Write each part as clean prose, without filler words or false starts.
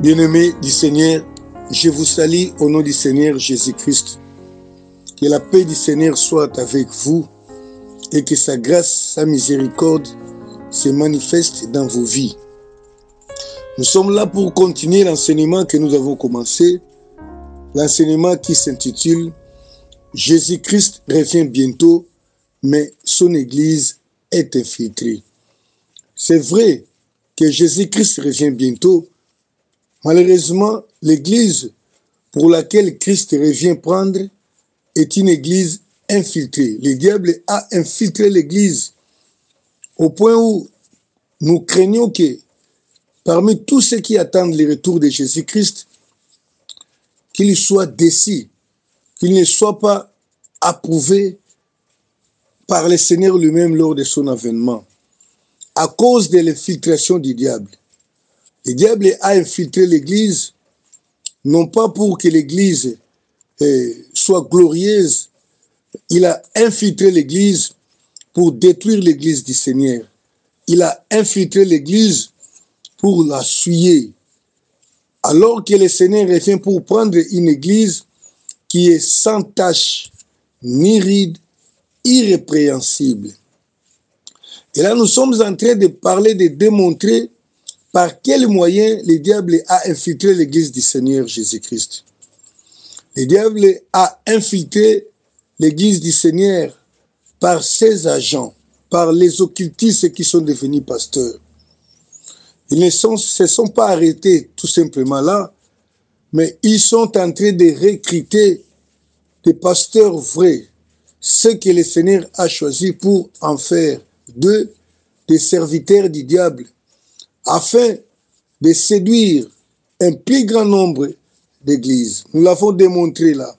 Bien-aimés du Seigneur, je vous salue au nom du Seigneur Jésus-Christ. Que la paix du Seigneur soit avec vous et que sa grâce, sa miséricorde se manifeste dans vos vies. Nous sommes là pour continuer l'enseignement que nous avons commencé, l'enseignement qui s'intitule « Jésus-Christ revient bientôt, mais son Église est infiltrée ». C'est vrai que Jésus-Christ revient bientôt. Malheureusement, l'Église pour laquelle Christ revient prendre est une Église infiltrée. Le diable a infiltré l'Église au point où nous craignons que parmi tous ceux qui attendent le retour de Jésus-Christ, qu'il soit déçu, qu'il ne soit pas approuvé par le Seigneur lui-même lors de son avènement, à cause de l'infiltration du diable. Le diable a infiltré l'Église, non pas pour que l'Église soit glorieuse, il a infiltré l'Église pour détruire l'Église du Seigneur. Il a infiltré l'Église pour la souiller. Alors que le Seigneur revient pour prendre une Église qui est sans tache, ni ride, irrépréhensible. Et là, nous sommes en train de parler, de démontrer par quel moyen le diable a infiltré l'Église du Seigneur Jésus-Christ. Le diable a infiltré l'Église du Seigneur par ses agents, par les occultistes qui sont devenus pasteurs. Ils ne se sont pas arrêtés tout simplement là, mais ils sont en train de recruter des pasteurs vrais, ceux que le Seigneur a choisis pour en faire d'eux des serviteurs du diable, afin de séduire un plus grand nombre d'églises. Nous l'avons démontré là.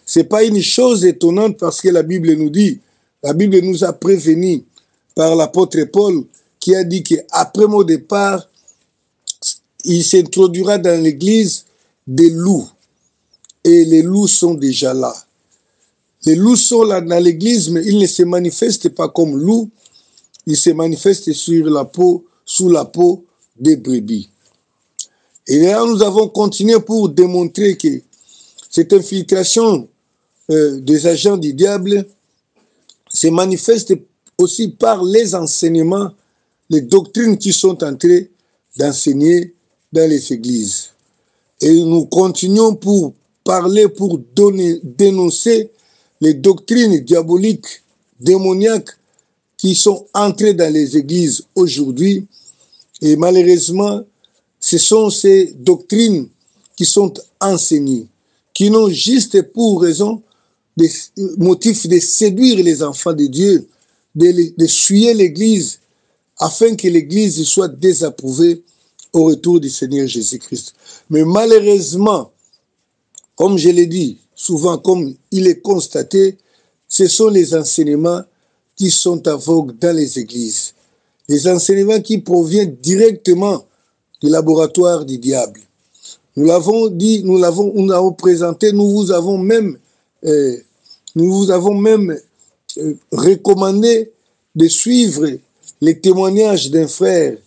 Ce n'est pas une chose étonnante parce que la Bible nous dit, la Bible nous a prévenus par l'apôtre Paul qui a dit qu'après mon départ, il s'introduira dans l'église des loups. Et les loups sont déjà là. Les loups sont là dans l'église, mais ils ne se manifestent pas comme loups. Ils se manifestent sur la peau, sous la peau des brebis. Et là, nous avons continué pour démontrer que cette infiltration des agents du diable se manifeste aussi par les enseignements, les doctrines qui sont en train d'enseigner dans les églises. Et nous continuons pour parler, pour dénoncer les doctrines diaboliques, démoniaques qui sont entrées dans les églises aujourd'hui. Et malheureusement, ce sont ces doctrines qui sont enseignées, qui n'ont juste pour raison des motifs de séduire les enfants de Dieu, de souiller l'Église, afin que l'Église soit désapprouvée au retour du Seigneur Jésus-Christ. Mais malheureusement, comme je l'ai dit, souvent comme il est constaté, ce sont les enseignements qui sont en vogue dans les églises. Les enseignements qui proviennent directement du laboratoire du diable. Nous l'avons dit, nous l'avons présenté, nous vous avons même recommandé de suivre les témoignages d'un frère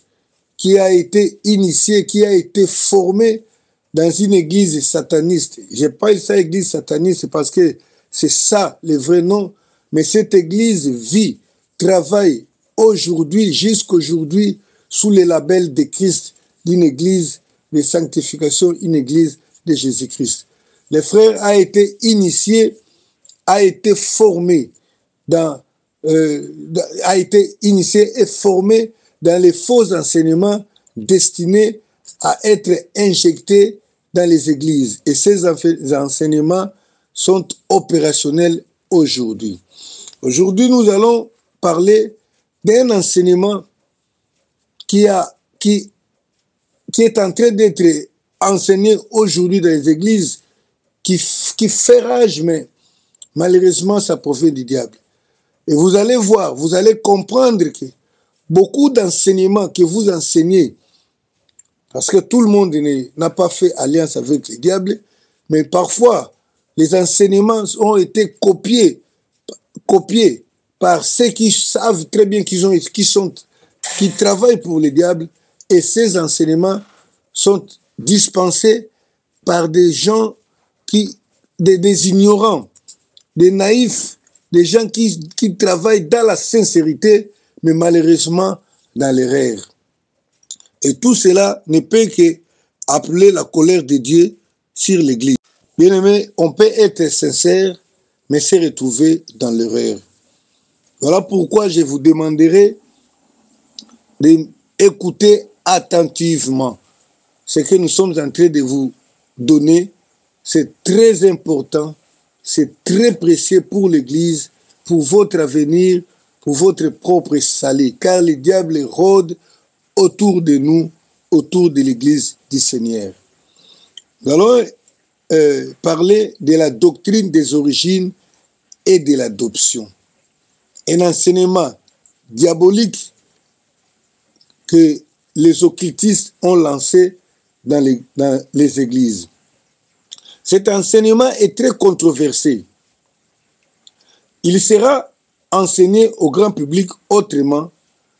qui a été initié, qui a été formé dans une église sataniste. Je parle de ça, église sataniste, parce que c'est ça le vrai nom, mais cette église vit, travaille aujourd'hui, jusqu'aujourd'hui, sous le label de Christ, d'une église de sanctification, une église de Jésus-Christ. Le frère a été initié, a été formé et formé dans les faux enseignements destinés à être injectés dans les églises. Et ces enseignements sont opérationnels aujourd'hui. Aujourd'hui, nous allons parler d'un enseignement qui est en train d'être enseigné aujourd'hui dans les églises, qui fait rage, mais malheureusement, ça provient du diable. Et vous allez voir, vous allez comprendre que beaucoup d'enseignements que vous enseignez, parce que tout le monde n'a pas fait alliance avec le diable, mais parfois, les enseignements ont été copiés par ceux qui savent très bien qui travaillent pour le diable, et ces enseignements sont dispensé par des gens des ignorants, des naïfs, des gens qui travaillent dans la sincérité, mais malheureusement dans l'erreur. Et tout cela ne peut qu'appeler la colère de Dieu sur l'Église. Bien-aimés, on peut être sincère, mais se retrouver dans l'erreur. Voilà pourquoi je vous demanderai d'écouter attentivement ce que nous sommes en train de vous donner. C'est très important, c'est très précieux pour l'Église, pour votre avenir, pour votre propre salut, car le diable rôde autour de nous, autour de l'Église du Seigneur. Nous allons parler de la doctrine des origines et de l'adoption. Un enseignement diabolique que les occultistes ont lancé dans les églises. Cet enseignement est très controversé. Il sera enseigné au grand public autrement,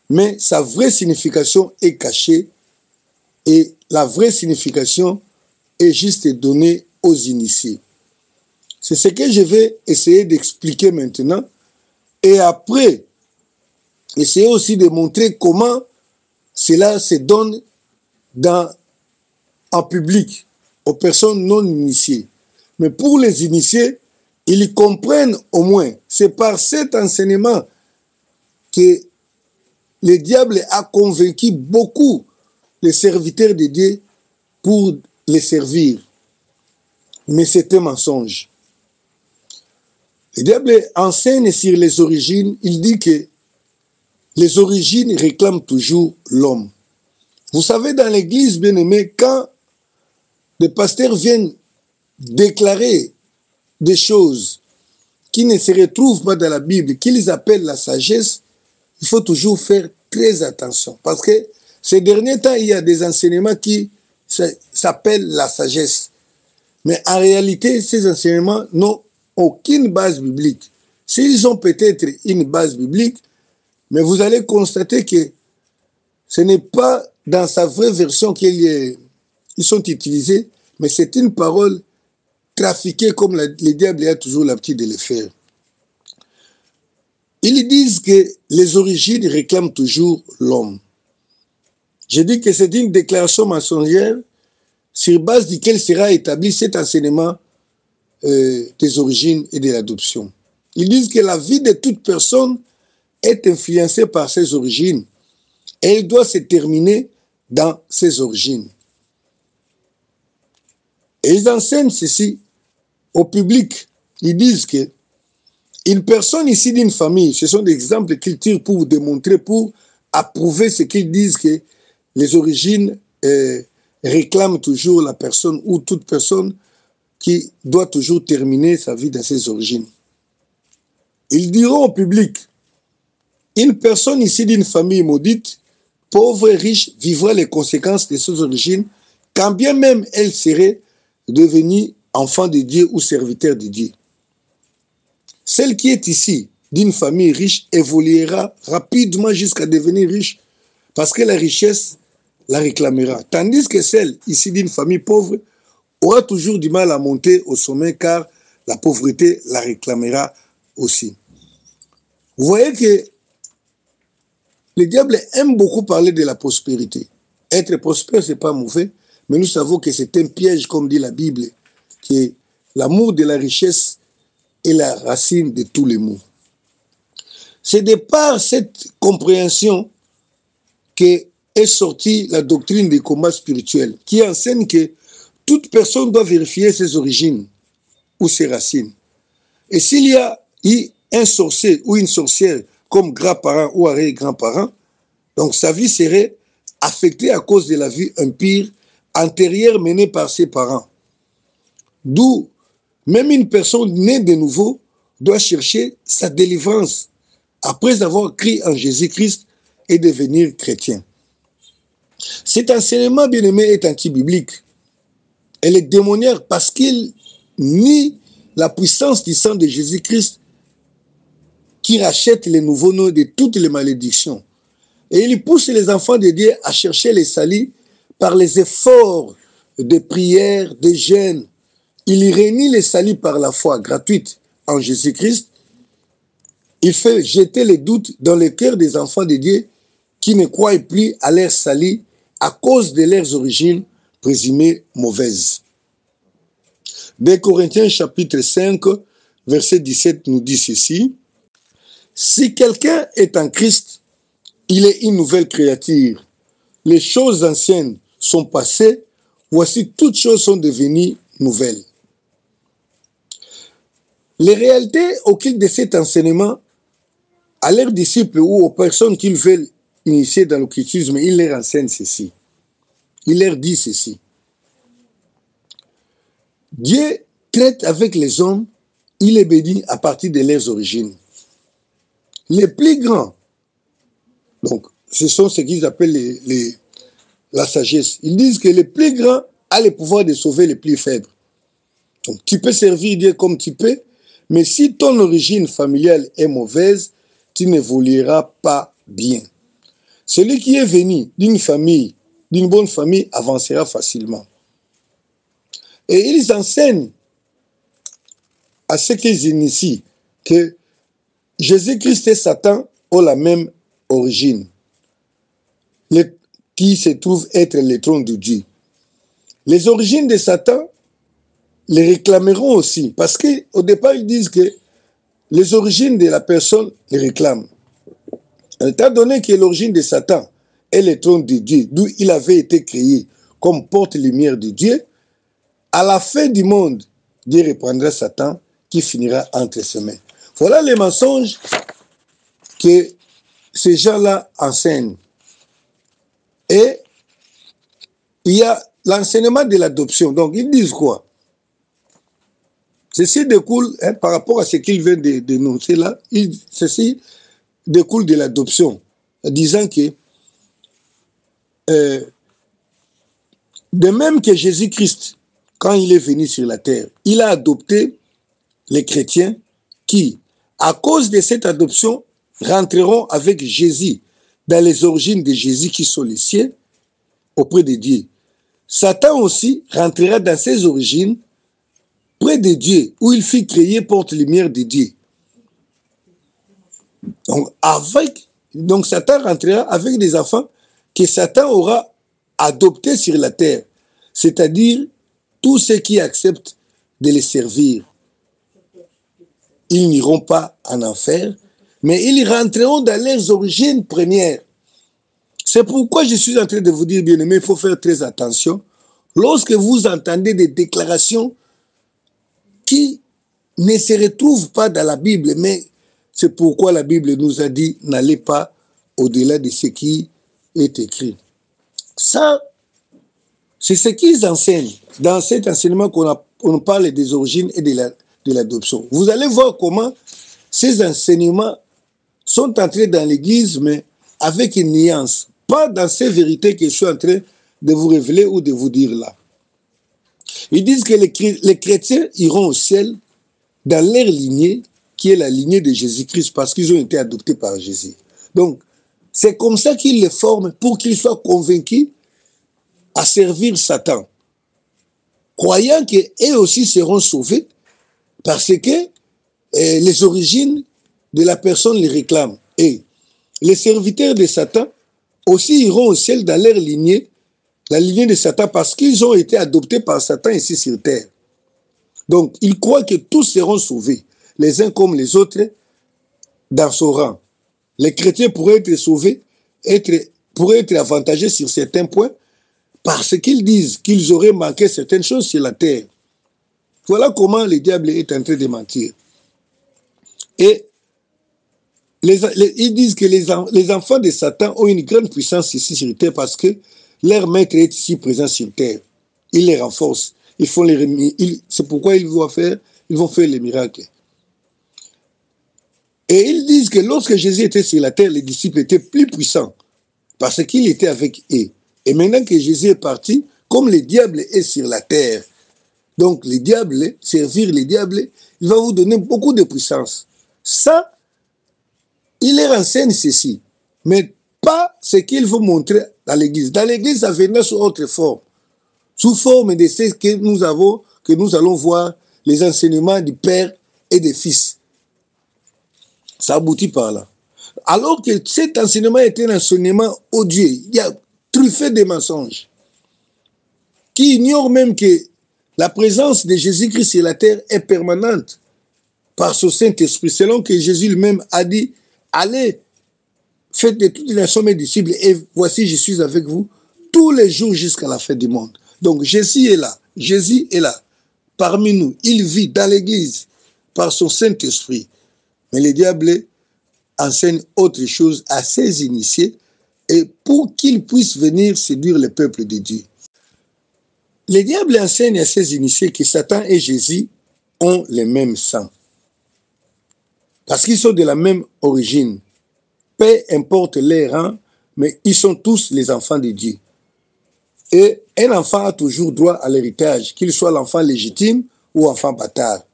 mais sa vraie signification est cachée et la vraie signification est juste donnée aux initiés. C'est ce que je vais essayer d'expliquer maintenant et après, essayer aussi de montrer comment cela se donne en public, aux personnes non initiées. Mais pour les initiés, ils comprennent au moins, c'est par cet enseignement que le diable a convaincu beaucoup les serviteurs de Dieu pour les servir. Mais c'est un mensonge. Le diable enseigne sur les origines, il dit que les origines réclament toujours l'homme. Vous savez, dans l'église, bien-aimé, quand des pasteurs viennent déclarer des choses qui ne se retrouvent pas dans la Bible, qu'ils appellent la sagesse, il faut toujours faire très attention. Parce que ces derniers temps, il y a des enseignements qui s'appellent la sagesse. Mais en réalité, ces enseignements n'ont aucune base biblique. S'ils ont peut-être une base biblique, mais vous allez constater que ce n'est pas dans sa vraie version qu'ils sont utilisés, mais c'est une parole trafiquée comme le diable a toujours l'habitude de le faire. Ils disent que les origines réclament toujours l'homme. Je dis que c'est une déclaration mensongère sur base duquel sera établi cet enseignement des origines et de l'adoption. Ils disent que la vie de toute personne est influencée par ses origines et elle doit se terminer dans ses origines. Et ils enseignent ceci au public. Ils disent que une personne ici d'une famille, ce sont des exemples qu'ils tirent pour vous démontrer, pour approuver ce qu'ils disent que les origines réclament toujours la personne ou toute personne qui doit toujours terminer sa vie dans ses origines. Ils diront au public, une personne ici d'une famille maudite, pauvre et riche, vivra les conséquences de ses origines, quand bien même elle serait devenue enfant de Dieu ou serviteur de Dieu. Celle qui est ici d'une famille riche évoluera rapidement jusqu'à devenir riche parce que la richesse la réclamera. Tandis que celle ici d'une famille pauvre aura toujours du mal à monter au sommet car la pauvreté la réclamera aussi. Vous voyez que le diable aime beaucoup parler de la prospérité. Être prospère, ce n'est pas mauvais, mais nous savons que c'est un piège, comme dit la Bible, que l'amour de la richesse est la racine de tous les maux. C'est de par cette compréhension qu'est sortie la doctrine des combats spirituels, qui enseigne que toute personne doit vérifier ses origines ou ses racines. Et s'il y a eu un sorcier ou une sorcière comme grand-parent ou arrière-grand-parent, donc sa vie serait affectée à cause de la vie impure antérieure menée par ses parents. D'où même une personne née de nouveau doit chercher sa délivrance après avoir cru en Jésus-Christ et devenir chrétien. Cet enseignement, bien-aimé, est anti-biblique. Elle est démoniaque parce qu'il nie la puissance du sang de Jésus-Christ qui rachète les nouveaux-nés de toutes les malédictions. Et il pousse les enfants de Dieu à chercher les salis par les efforts des prières, des jeûnes. Il réunit les salis par la foi gratuite en Jésus-Christ. Il fait jeter les doutes dans le cœur des enfants de Dieu qui ne croient plus à leur salut à cause de leurs origines présumées mauvaises. 2 Corinthiens chapitre 5, verset 17 nous dit ceci. Si quelqu'un est en Christ, il est une nouvelle créature. Les choses anciennes sont passées, voici toutes choses sont devenues nouvelles. Les réalités auxquelles de cet enseignement, à leurs disciples ou aux personnes qu'ils veulent initier dans l'occultisme, il leur enseigne ceci. Il leur dit ceci. Dieu traite avec les hommes, il les bénit à partir de leurs origines. Les plus grands, donc ce sont ce qu'ils appellent la sagesse. Ils disent que les plus grands ont le pouvoir de sauver les plus faibles. Donc tu peux servir Dieu comme tu peux, mais si ton origine familiale est mauvaise, tu n'évolueras pas bien. Celui qui est venu d'une famille, d'une bonne famille, avancera facilement. Et ils enseignent à ceux qu'ils initient que Jésus-Christ et Satan ont la même origine, qui se trouve être le trône de Dieu. Les origines de Satan les réclameront aussi, parce qu'au départ, ils disent que les origines de la personne les réclament. Étant donné que l'origine de Satan est le trône de Dieu, d'où il avait été créé comme porte-lumière de Dieu, à la fin du monde, Dieu reprendra Satan qui finira entre ses mains. Voilà les mensonges que ces gens-là enseignent. Et il y a l'enseignement de l'adoption. Donc, ils disent quoi? Ceci découle, par rapport à ce qu'ils viennent de dénoncer là, ceci découle de l'adoption, disant que de même que Jésus-Christ, quand il est venu sur la terre, il a adopté les chrétiens qui, à cause de cette adoption, rentreront avec Jésus dans les origines de Jésus qui sont les siens auprès de Dieu. Satan aussi rentrera dans ses origines près de Dieu, où il fut créé porte-lumière de Dieu. Donc Satan rentrera avec des enfants que Satan aura adoptés sur la terre, c'est-à-dire tous ceux qui acceptent de les servir. Ils n'iront pas en enfer, mais ils rentreront dans leurs origines premières. C'est pourquoi je suis en train de vous dire, bien-aimés, il faut faire très attention. Lorsque vous entendez des déclarations qui ne se retrouvent pas dans la Bible, mais c'est pourquoi la Bible nous a dit, n'allez pas au-delà de ce qui est écrit. Ça, c'est ce qu'ils enseignent. Dans cet enseignement qu'on parle des origines et de l'adoption. Vous allez voir comment ces enseignements sont entrés dans l'Église, mais avec une nuance. Pas dans ces vérités que je suis en train de vous révéler ou de vous dire là. Ils disent que les chrétiens iront au ciel dans leur lignée, qui est la lignée de Jésus-Christ, parce qu'ils ont été adoptés par Jésus. Donc, c'est comme ça qu'ils les forment pour qu'ils soient convaincus à servir Satan, croyant qu'eux aussi seront sauvés, parce que les origines de la personne les réclament. Et les serviteurs de Satan aussi iront au ciel dans leur lignée, la lignée de Satan, parce qu'ils ont été adoptés par Satan ici sur terre. Donc, ils croient que tous seront sauvés, les uns comme les autres, dans son rang. Les chrétiens pourraient être sauvés, pourraient être avantagés sur certains points, parce qu'ils disent qu'ils auraient manqué certaines choses sur la terre. Voilà comment le diable est en train de mentir. Et ils disent que les enfants de Satan ont une grande puissance ici sur terre parce que leur maître est ici présent sur terre. Ils les renforcent. C'est pourquoi ils vont faire les miracles. Et ils disent que lorsque Jésus était sur la terre, les disciples étaient plus puissants parce qu'il était avec eux. Et maintenant que Jésus est parti, comme le diable est sur la terre, donc servir les diables, il va vous donner beaucoup de puissance. Ça, il leur enseigne ceci, mais pas ce qu'il veut montrer dans l'église. Dans l'église, ça venait sous autre forme. sous forme de ce que nous allons voir, les enseignements du Père et des Fils. Ça aboutit par là. Alors que cet enseignement était un enseignement odieux, il y a truffé de mensonges, qui ignorent même que la présence de Jésus-Christ sur la terre est permanente par son Saint-Esprit, selon que Jésus lui-même a dit, allez, faites de toutes les nations mes disciples, et voici, je suis avec vous tous les jours jusqu'à la fin du monde. Donc Jésus est là, parmi nous, il vit dans l'église par son Saint-Esprit. Mais le diable enseigne autre chose à ses initiés, et pour qu'ils puissent venir séduire le peuple de Dieu. Le diable enseigne à ses initiés que Satan et Jésus ont le même sang. Parce qu'ils sont de la même origine. Peu importe les rangs, mais ils sont tous les enfants de Dieu. Et un enfant a toujours droit à l'héritage, qu'il soit l'enfant légitime ou enfant bâtard.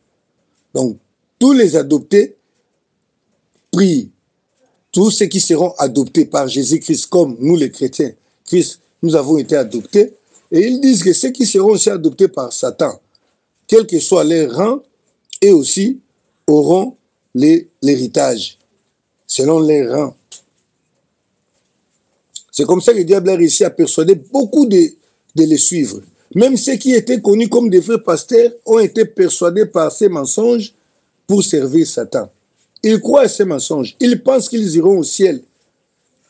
Donc, tous les adoptés prient. Tous ceux qui seront adoptés par Jésus-Christ, comme nous les chrétiens, Christ, nous avons été adoptés. Et ils disent que ceux qui seront aussi adoptés par Satan, quel que soit leur rang, eux aussi auront l'héritage, selon leur rang. C'est comme ça que le diable a réussi à persuader beaucoup de les suivre. Même ceux qui étaient connus comme des vrais pasteurs ont été persuadés par ces mensonges pour servir Satan. Ils croient à ces mensonges. Ils pensent qu'ils iront au ciel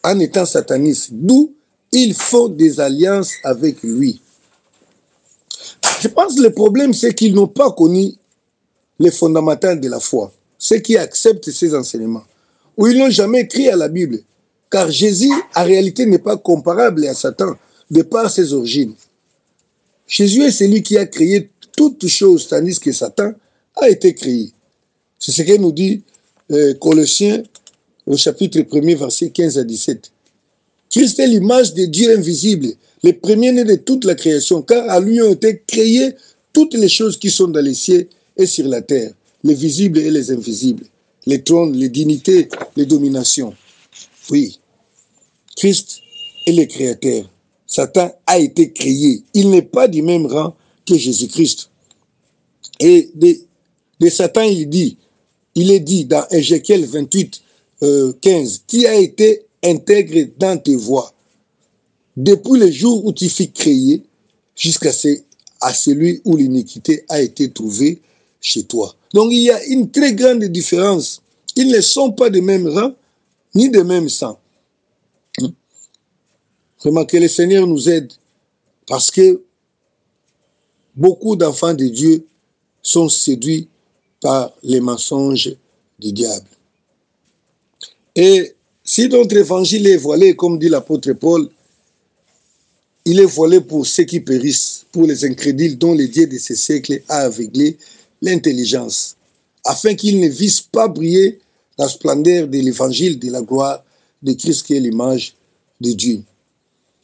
en étant satanistes. D'où ils font des alliances avec lui. Je pense que le problème, c'est qu'ils n'ont pas connu les fondamentaux de la foi. Ceux qui acceptent ces enseignements. Ou ils n'ont jamais écrit à la Bible. Car Jésus, en réalité, n'est pas comparable à Satan de par ses origines. Jésus est celui qui a créé toutes choses, tandis que Satan a été créé. C'est ce que nous dit Colossiens, au chapitre 1er, versets 15 à 17. Christ est l'image de Dieu invisible, le premier-né de toute la création, car à lui ont été créées toutes les choses qui sont dans les cieux et sur la terre, les visibles et les invisibles, les trônes, les dignités, les dominations. Oui, Christ est le Créateur. Satan a été créé. Il n'est pas du même rang que Jésus-Christ. Et de Satan, il est dit dans Ézéchiel 28, 15, qui a été intègre dans tes voies, depuis le jour où tu fus créé, jusqu'à celui où l'iniquité a été trouvée chez toi. Donc il y a une très grande différence. Ils ne sont pas de même rang, ni de même sang. Vraiment que le Seigneur nous aide, parce que beaucoup d'enfants de Dieu sont séduits par les mensonges du diable. Et si notre évangile est voilé, comme dit l'apôtre Paul, il est voilé pour ceux qui périssent, pour les incrédules dont le Dieu de ces siècles a aveuglé l'intelligence, afin qu'ils ne vissent pas briller la splendeur de l'évangile de la gloire de Christ qui est l'image de Dieu.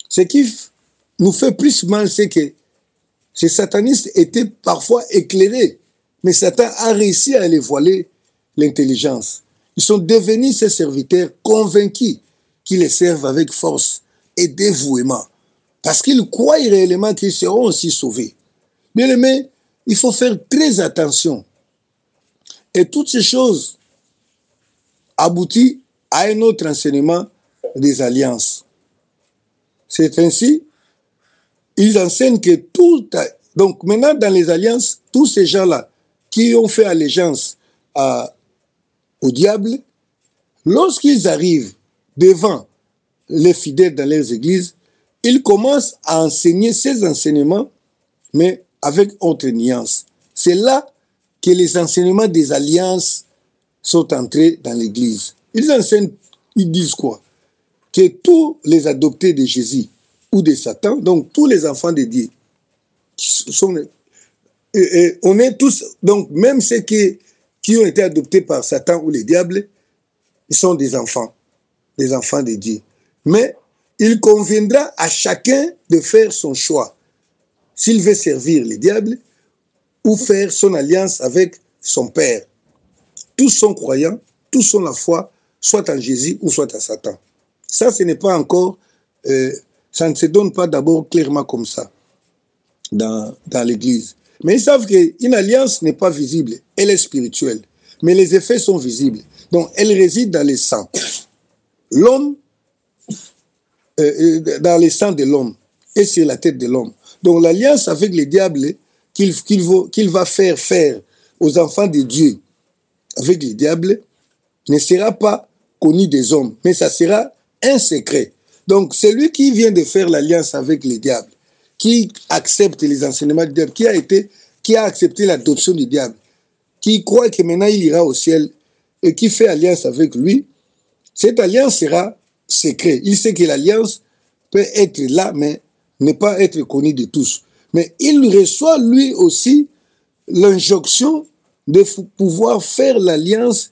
Ce qui nous fait plus mal, c'est que ces satanistes étaient parfois éclairés, mais Satan a réussi à les voiler l'intelligence. Ils sont devenus ses serviteurs convaincus qu'ils les servent avec force et dévouement, parce qu'ils croient réellement qu'ils seront aussi sauvés. Bien aimé, il faut faire très attention. Et toutes ces choses aboutissent à un autre enseignement des alliances. C'est ainsi, ils enseignent que tout... Donc maintenant, dans les alliances, tous ces gens-là qui ont fait allégeance au diable, lorsqu'ils arrivent devant les fidèles dans leurs églises, ils commencent à enseigner ces enseignements, mais avec autre nuance. C'est là que les enseignements des alliances sont entrés dans l'église. Ils enseignent, ils disent quoi? Que tous les adoptés de Jésus ou de Satan, donc tous les enfants de Dieu, on est tous, donc même ceux qui ont été adoptés par Satan ou les diables, ils sont des enfants de Dieu. Mais il conviendra à chacun de faire son choix, s'il veut servir les diables ou faire son alliance avec son Père. Tous sont croyants, tous ont la foi, soit en Jésus ou soit en Satan. Ça, ce n'est pas encore, ça ne se donne pas d'abord clairement comme ça. dans l'Église. Mais ils savent qu'une alliance n'est pas visible, elle est spirituelle. Mais les effets sont visibles. Donc, elle réside dans les sangs. L'homme, dans les sangs de l'homme et sur la tête de l'homme. Donc, l'alliance avec le diable qu'il va faire aux enfants de Dieu avec le diable ne sera pas connu des hommes, mais ça sera un secret. Donc, celui qui vient de faire l'alliance avec le diable, qui accepte les enseignements du diable, qui a accepté l'adoption du diable, qui croit que maintenant il ira au ciel et qui fait alliance avec lui, cette alliance sera secrète. Il sait que l'alliance peut être là, mais ne pas être connue de tous. Mais il reçoit lui aussi l'injonction de pouvoir faire l'alliance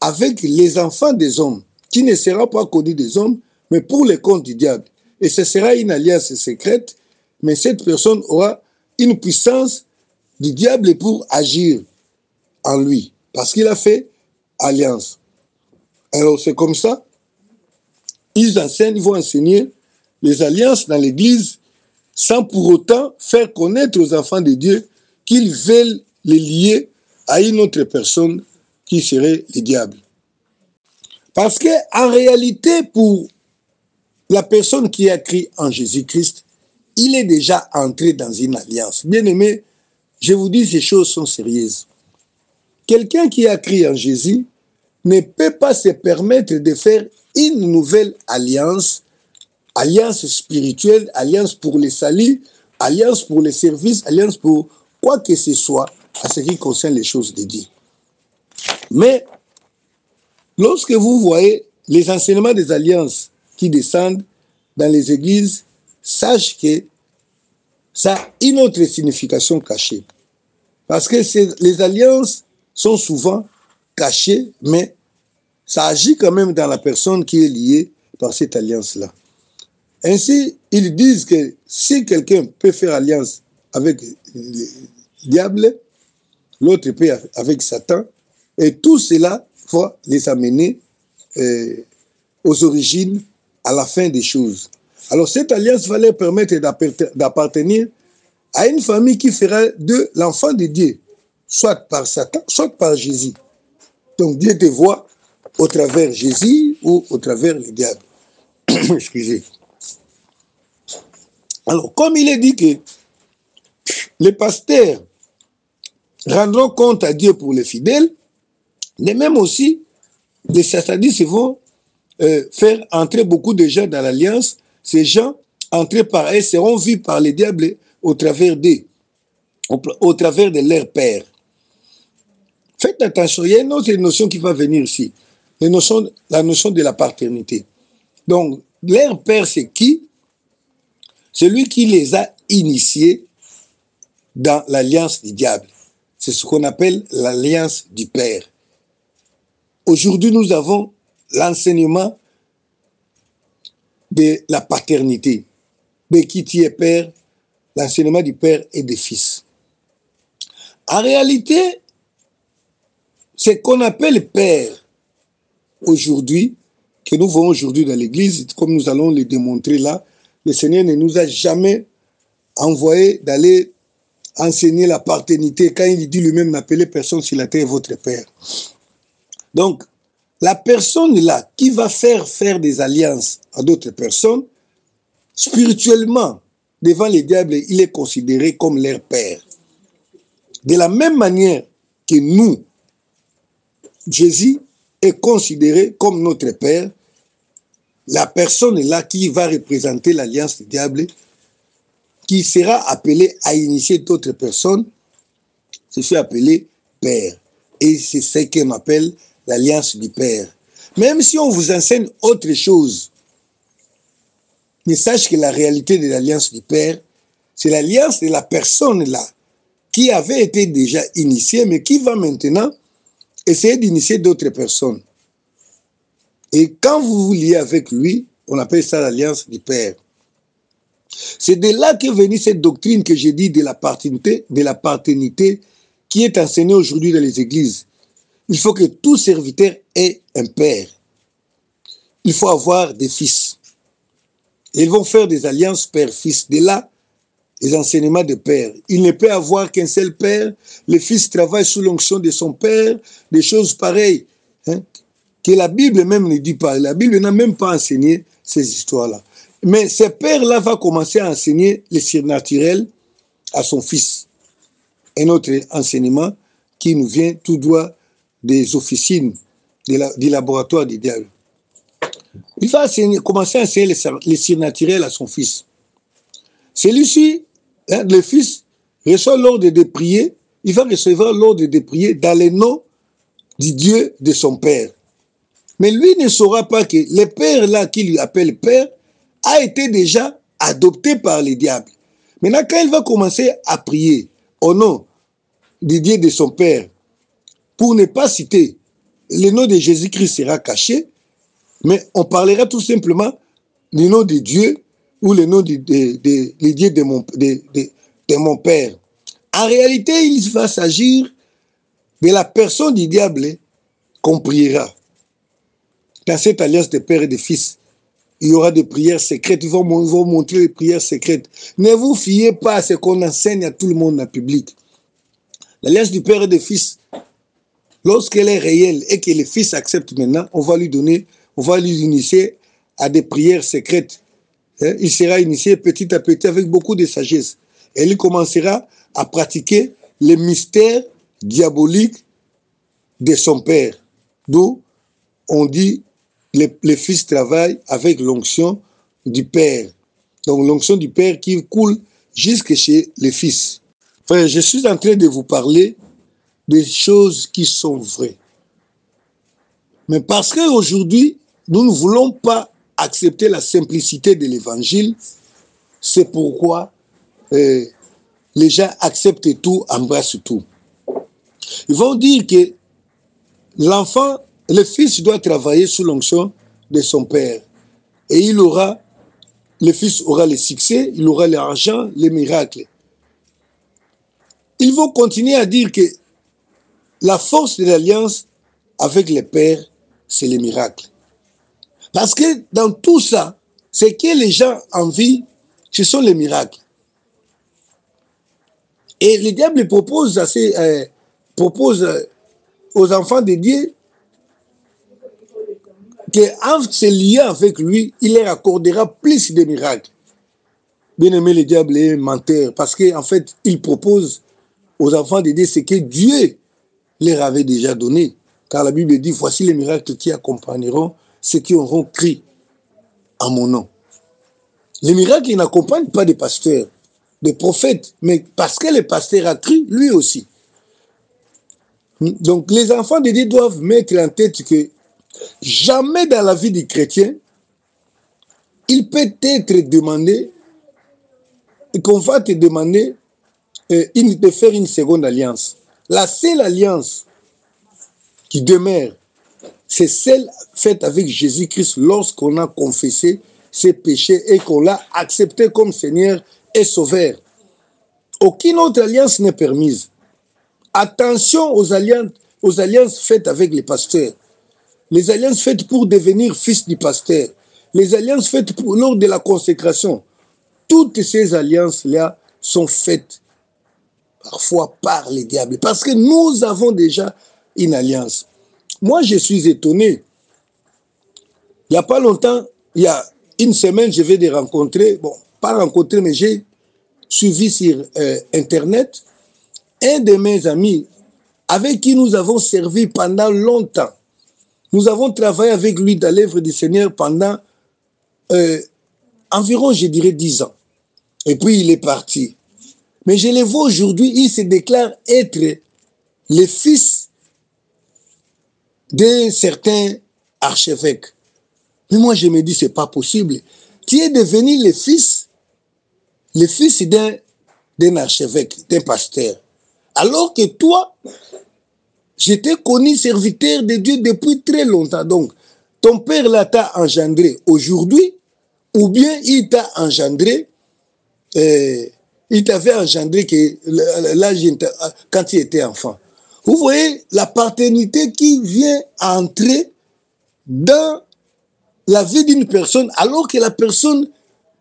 avec les enfants des hommes, qui ne sera pas connu des hommes, mais pour les comptes du diable. Et ce sera une alliance secrète, mais cette personne aura une puissance du diable pour agir en lui, parce qu'il a fait alliance. Alors c'est comme ça, ils vont enseigner les alliances dans l'Église sans pour autant faire connaître aux enfants de Dieu qu'ils veulent les lier à une autre personne qui serait le diable. Parce qu'en réalité, pour la personne qui a cru en Jésus-Christ, il est déjà entré dans une alliance. Bien aimé, je vous dis, ces choses sont sérieuses. Quelqu'un qui a cru en Jésus ne peut pas se permettre de faire une nouvelle alliance, alliance spirituelle, alliance pour les saluts, alliance pour les services, alliance pour quoi que ce soit à ce qui concerne les choses de Dieu. Mais lorsque vous voyez les enseignements des alliances qui descendent dans les églises, sachez que ça a une autre signification cachée. Parce que les alliances sont souvent cachées, mais ça agit quand même dans la personne qui est liée par cette alliance-là. Ainsi, ils disent que si quelqu'un peut faire alliance avec le diable, l'autre peut avec Satan, et tout cela va les amener aux origines, à la fin des choses. Alors cette alliance va leur permettre d'appartenir à une famille qui fera de l'enfant de Dieu, soit par Satan, soit par Jésus. Donc Dieu te voit au travers Jésus ou au travers le diable. Excusez. Alors, comme il est dit que les pasteurs rendront compte à Dieu pour les fidèles, de même aussi, les satanistes vont faire entrer beaucoup de gens dans l'alliance. Ces gens, entrés par eux, seront vus par les diables au travers d'eux, au travers de leur père. Faites attention, il y a une autre notion qui va venir ici, la notion de la paternité. Donc, leur père, c'est qui? Celui qui les a initiés dans l'alliance du diable. C'est ce qu'on appelle l'alliance du père. Aujourd'hui, nous avons l'enseignement de la paternité. Mais qui tu es père, l'enseignement du père et des fils. En réalité, ce qu'on appelle père aujourd'hui, que nous voyons aujourd'hui dans l'église, comme nous allons le démontrer là, le Seigneur ne nous a jamais envoyé d'aller enseigner la paternité quand il dit lui-même n'appelez personne sur la terre votre père. Donc, la personne là qui va faire des alliances à d'autres personnes, spirituellement, devant les diables, il est considéré comme leur père. De la même manière que nous, Jésus est considéré comme notre père, la personne là qui va représenter l'alliance du diable, qui sera appelée à initier d'autres personnes, se fait appeler père. Et c'est ce qu'on appelle l'alliance du père. Même si on vous enseigne autre chose, mais sache que la réalité de l'alliance du père, c'est l'alliance de la personne là, qui avait été déjà initiée, mais qui va maintenant essayer d'initier d'autres personnes. Et quand vous vous liez avec lui, on appelle ça l'alliance du père. C'est de là qu'est venue cette doctrine que j'ai dit de la paternité qui est enseignée aujourd'hui dans les églises. Il faut que tout serviteur ait un père. Il faut avoir des fils. Et ils vont faire des alliances père-fils. De là, les enseignements de père. Il ne peut avoir qu'un seul père. Le fils travaille sous l'onction de son père. Des choses pareilles, hein, que la Bible même ne dit pas. La Bible n'a même pas enseigné ces histoires-là. Mais ce père-là va commencer à enseigner le surnaturel à son fils. Un autre enseignement qui nous vient tout droit des officines, du laboratoire du diable. Il va commencer à enseigner le surnaturel à son fils. Celui-ci, hein, le fils, reçoit l'ordre de prier. Il va recevoir l'ordre de prier dans le nom du Dieu de son père. Mais lui ne saura pas que le père là qui lui appelle père a été déjà adopté par le diable. Maintenant, quand il va commencer à prier au nom du Dieu de son père, pour ne pas citer, le nom de Jésus-Christ sera caché, mais on parlera tout simplement du nom de Dieu ou le nom du Dieu de mon père. En réalité, il va s'agir de la personne du diable qu'on priera. Dans cette alliance de père et de fils, il y aura des prières secrètes. Ils vont montrer les prières secrètes. Ne vous fiez pas à ce qu'on enseigne à tout le monde en public. L'alliance du père et du fils, lorsqu'elle est réelle et que le fils accepte maintenant, on va lui initier à des prières secrètes. Il sera initié petit à petit avec beaucoup de sagesse. Et il commencera à pratiquer les mystères diaboliques de son père. D'où on dit le fils travaille avec l'onction du père. Donc l'onction du père qui coule jusque chez le fils. Frère, je suis en train de vous parler des choses qui sont vraies. Mais parce qu'aujourd'hui, nous ne voulons pas accepter la simplicité de l'évangile, c'est pourquoi les gens acceptent tout, embrassent tout. Ils vont dire que l'enfant, le fils doit travailler sous l'onction de son père. Et le fils aura le succès, il aura l'argent, les miracles. Ils vont continuer à dire que la force de l'alliance avec le père, c'est les miracles. Parce que dans tout ça, ce que les gens envient, ce sont les miracles. Et le diable propose aux enfants de Dieu qu'en se liant avec lui, il leur accordera plus de miracles. Bien aimé, le diable est menteur parce qu'en fait, il propose aux enfants de Dieu ce que Dieu leur avait déjà donné. Car la Bible dit, voici les miracles qui accompagneront ceux qui auront cru en mon nom. Les miracles, ils n'accompagnent pas des pasteurs, des prophètes, mais parce que le pasteur a cru, lui aussi. Donc, les enfants de Dieu doivent mettre en tête que jamais dans la vie du chrétien, il peut être demandé, qu'on va te demander de faire une seconde alliance. La seule alliance qui demeure, c'est celle faite avec Jésus-Christ lorsqu'on a confessé ses péchés et qu'on l'a accepté comme Seigneur et Sauveur. Aucune autre alliance n'est permise. Attention aux alliances faites avec les pasteurs. Les alliances faites pour devenir fils du pasteur. Les alliances faites lors de la consécration. Toutes ces alliances-là sont faites parfois par les diables. Parce que nous avons déjà une alliance. Moi, je suis étonné. Il n'y a pas longtemps, il y a une semaine, je vais les rencontrer. Bon, pas rencontrer, mais j'ai suivi sur Internet un de mes amis avec qui nous avons servi pendant longtemps. Nous avons travaillé avec lui dans l'œuvre du Seigneur pendant environ, je dirais, 10 ans. Et puis, il est parti. Mais je le vois aujourd'hui, il se déclare être le fils d'un certain archevêque. Mais moi, je me dis, c'est pas possible. Tu es devenu le fils d'un archevêque, d'un pasteur. Alors que toi, j'étais connu serviteur de Dieu depuis très longtemps. Donc, ton père là t'a engendré aujourd'hui, ou bien il t'a engendré, il t'avait engendré quand tu étais enfant. Vous voyez la paternité qui vient entrer dans la vie d'une personne, alors que la personne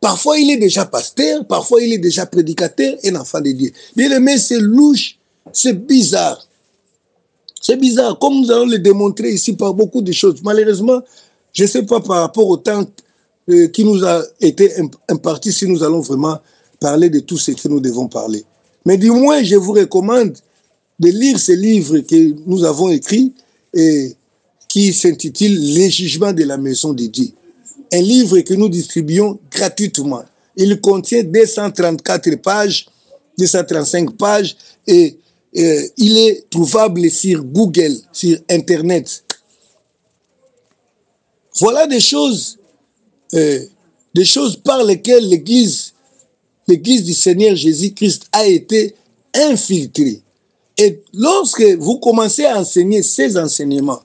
Parfois, il est déjà pasteur, parfois, il est déjà prédicateur, un enfant de Dieu. Bien aimé, c'est louche, c'est bizarre. C'est bizarre, comme nous allons le démontrer ici par beaucoup de choses. Malheureusement, je ne sais pas par rapport au temps qui nous a été imparti si nous allons vraiment parler de tout ce que nous devons parler. Mais du moins, je vous recommande de lire ce livre que nous avons écrit et qui s'intitule « Les jugements de la maison de Dieu ». Un livre que nous distribuons gratuitement. Il contient 234 pages, 235 pages et il est trouvable sur Google, sur Internet. Voilà des choses par lesquelles l'Église du Seigneur Jésus-Christ a été infiltrée. Et lorsque vous commencez à enseigner ces enseignements,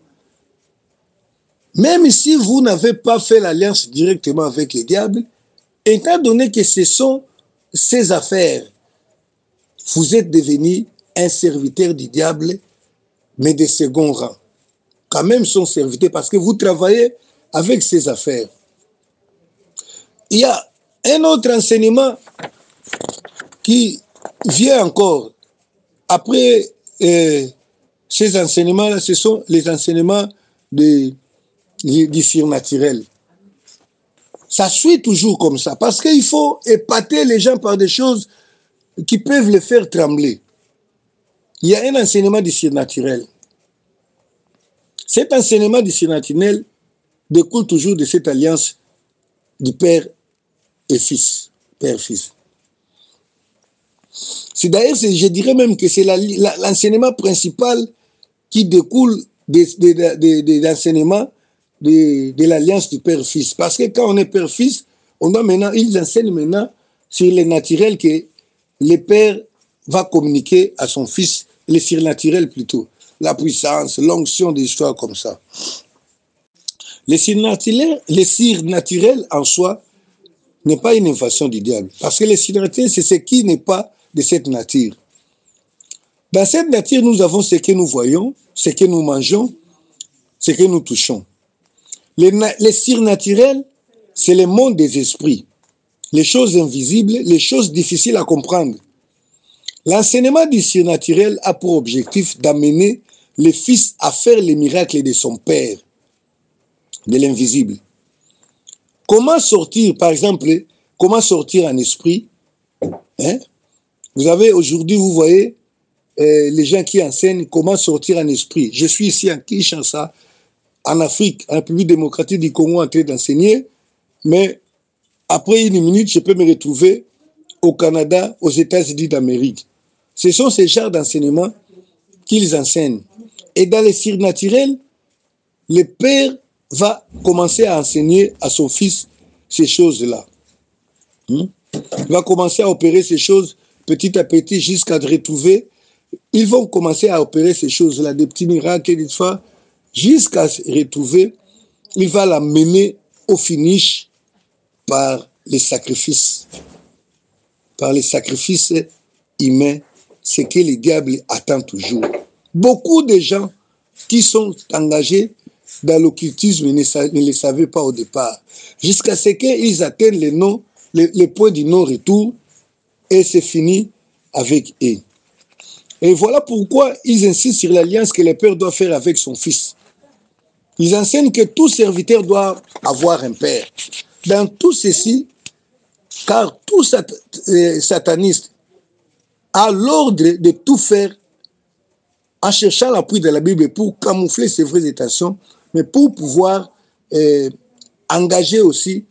même si vous n'avez pas fait l'alliance directement avec le diable, étant donné que ce sont ses affaires, vous êtes devenu un serviteur du diable, mais de second rang. Quand même son serviteur, parce que vous travaillez avec ses affaires. Il y a un autre enseignement qui vient encore. Après ces enseignements-là, ce sont les enseignements du surnaturel. Ça suit toujours comme ça, parce qu'il faut épater les gens par des choses qui peuvent les faire trembler. Il y a un enseignement du surnaturel. Cet enseignement du surnaturel découle toujours de cette alliance du Père et Fils. Père-Fils. C'est d'ailleurs, je dirais même que c'est l'enseignement principal qui découle des enseignements de l'alliance du Père-Fils. Parce que quand on est Père-Fils, on doit maintenant, ils enseignent maintenant sur le naturel que le Père va communiquer à son Fils, le surnaturel plutôt, la puissance, l'onction, des histoires comme ça. Le surnaturel en soi n'est pas une invention du diable. Parce que le surnaturel, c'est ce qui n'est pas de cette nature. Dans cette nature, nous avons ce que nous voyons, ce que nous mangeons, ce que nous touchons. Le surnaturel, c'est le monde des esprits, les choses invisibles, les choses difficiles à comprendre. L'enseignement du surnaturel a pour objectif d'amener le Fils à faire les miracles de son Père, de l'invisible. Comment sortir, par exemple, comment sortir en esprit, hein? Vous avez aujourd'hui, vous voyez, les gens qui enseignent comment sortir en esprit. Je suis ici en Kinshasa, en Afrique, en République démocratique du Congo, en train d'enseigner, mais après une minute, je peux me retrouver au Canada, aux États-Unis d'Amérique. Ce sont ces genres d'enseignements qu'ils enseignent. Et dans les surnaturels, le Père va commencer à enseigner à son Fils ces choses-là. Il va commencer à opérer ces choses petit à petit jusqu'à retrouver. Ils vont commencer à opérer ces choses-là, des petits miracles, des fois, jusqu'à se retrouver. Il va la mener au finish par les sacrifices. Par les sacrifices humains, ce que le diable attend toujours. Beaucoup de gens qui sont engagés dans l'occultisme ne le savaient pas au départ. Jusqu'à ce qu'ils atteignent le point du non-retour et c'est fini avec eux. Et voilà pourquoi ils insistent sur l'alliance que le Père doit faire avec son Fils. Ils enseignent que tout serviteur doit avoir un Père. Dans tout ceci, car tout sataniste a l'ordre de tout faire en cherchant l'appui de la Bible pour camoufler ses vraies intentions, mais pour pouvoir engager aussi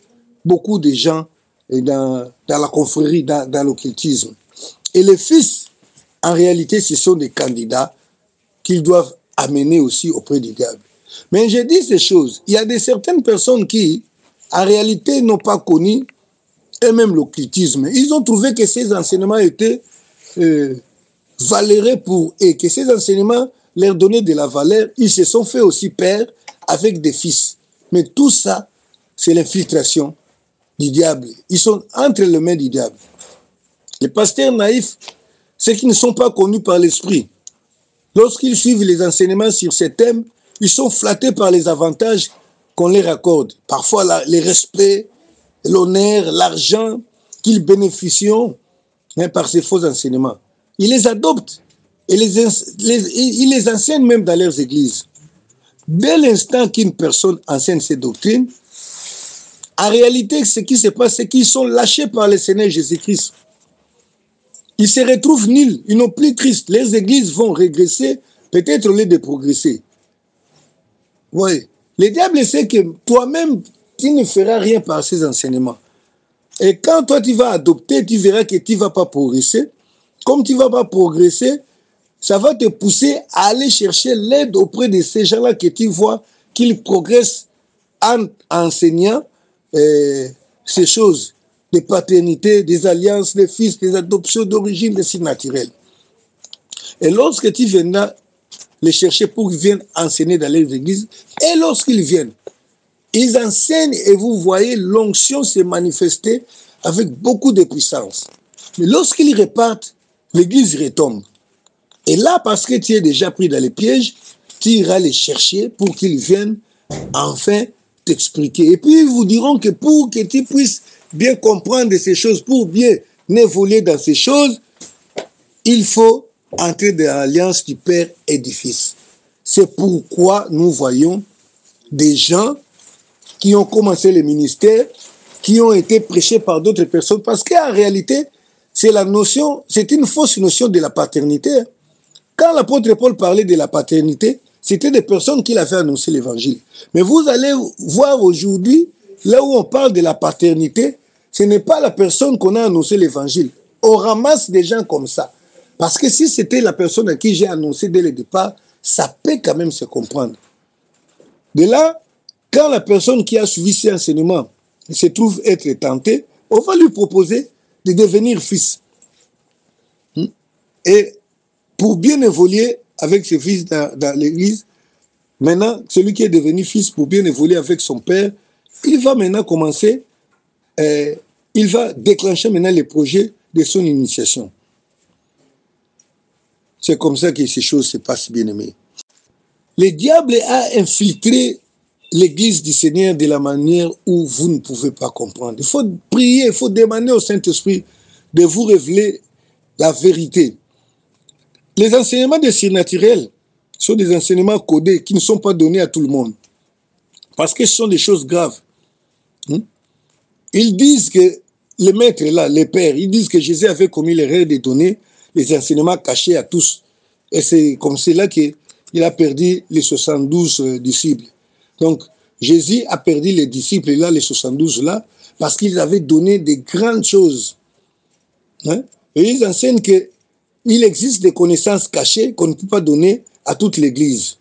beaucoup de gens dans la confrérie, dans l'occultisme. Et les fils, en réalité, ce sont des candidats qu'ils doivent amener aussi auprès du diable. Mais je dis ces choses, il y a certaines personnes qui, en réalité, n'ont pas connu eux-mêmes l'occultisme. Ils ont trouvé que ces enseignements étaient valeureux pour eux, que ces enseignements leur donnaient de la valeur. Ils se sont fait aussi pères avec des fils. Mais tout ça, c'est l'infiltration du diable. Ils sont entre les mains du diable. Les pasteurs naïfs, ceux qui ne sont pas connus par l'esprit, lorsqu'ils suivent les enseignements sur ces thèmes, ils sont flattés par les avantages qu'on leur accorde. Parfois, le respect, l'honneur, l'argent qu'ils bénéficient par ces faux enseignements. Ils les adoptent et ils les enseignent même dans leurs églises. Dès l'instant qu'une personne enseigne ces doctrines, en réalité, ce qui se passe, c'est qu'ils sont lâchés par le Seigneur Jésus-Christ. Ils se retrouvent nuls, ils n'ont plus Christ. Les églises vont régresser, peut-être au lieu de progresser. Oui. Le diable sait que toi-même, tu ne feras rien par ces enseignements. Et quand toi, tu vas adopter, tu verras que tu ne vas pas progresser. Comme tu ne vas pas progresser, ça va te pousser à aller chercher l'aide auprès de ces gens-là que tu vois qu'ils progressent en enseignant ces choses, des paternités, des alliances, des fils, des adoptions d'origine, des signes naturels. Et lorsque tu viendras les chercher pour qu'ils viennent enseigner dans les églises, et lorsqu'ils viennent, ils enseignent et vous voyez l'onction se manifester avec beaucoup de puissance. Mais lorsqu'ils repartent, l'église retombe. Et là, parce que tu es déjà pris dans les pièges, tu iras les chercher pour qu'ils viennent enfin t'expliquer. Et puis, ils vous diront que pour que tu puisses bien comprendre ces choses, pour bien évoluer dans ces choses, il faut entrer dans l'alliance du Père et du Fils. C'est pourquoi nous voyons des gens qui ont commencé le ministère, qui ont été prêchés par d'autres personnes, parce qu'en réalité, c'est une fausse notion de la paternité. Quand l'apôtre Paul parlait de la paternité, c'était des personnes qui l'avaient annoncé l'évangile. Mais vous allez voir aujourd'hui, là où on parle de la paternité, ce n'est pas la personne qu'on a annoncé l'évangile. On ramasse des gens comme ça. Parce que si c'était la personne à qui j'ai annoncé dès le départ, ça peut quand même se comprendre. De là, quand la personne qui a suivi ces enseignements se trouve être tentée, on va lui proposer de devenir fils. Et pour bien évoluer avec ses fils dans l'église, maintenant, celui qui est devenu fils, pour bien évoluer avec son père, il va maintenant commencer, il va déclencher maintenant les projets de son initiation. C'est comme ça que ces choses se passent, bien aimés. Le diable a infiltré l'église du Seigneur de la manière où vous ne pouvez pas comprendre. Il faut prier, il faut demander au Saint-Esprit de vous révéler la vérité. Les enseignements des surnaturels sont des enseignements codés qui ne sont pas donnés à tout le monde. Parce que ce sont des choses graves. Ils disent que les maîtres là, les pères, ils disent que Jésus avait commis l'erreur de donner les enseignements cachés à tous. Et c'est comme cela qu'il a perdu les 72 disciples. Donc, Jésus a perdu les disciples là, les 72 là, parce qu'ils avaient donné des grandes choses. Et ils enseignent qu'il existe des connaissances cachées qu'on ne peut pas donner à toute l'Église.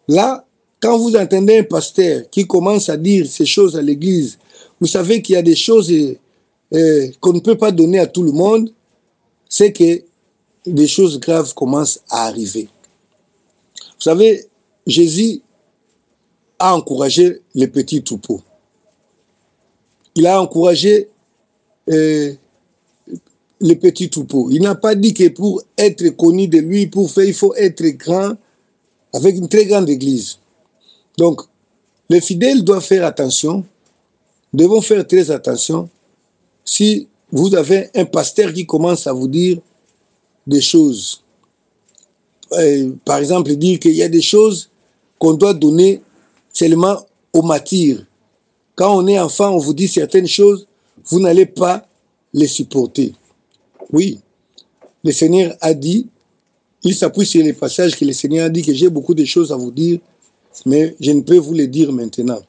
Là, quand vous entendez un pasteur qui commence à dire ces choses à l'Église, vous savez qu'il y a des choses qu'on ne peut pas donner à tout le monde, c'est que des choses graves commencent à arriver. Vous savez, Jésus a encouragé les petits troupeaux. Il a encouragé les petits troupeaux. Il n'a pas dit que pour être connu de lui, pour faire, il faut être grand, avec une très grande église. Donc, les fidèles doivent faire attention, devons faire très attention. Si vous avez un pasteur qui commence à vous dire des choses, par exemple, dire qu'il y a des choses qu'on doit donner seulement aux martyrs. Quand on est enfant, on vous dit certaines choses, vous n'allez pas les supporter. Oui, le Seigneur a dit, il s'appuie sur les passages que le Seigneur a dit que j'ai beaucoup de choses à vous dire, mais je ne peux vous les dire maintenant.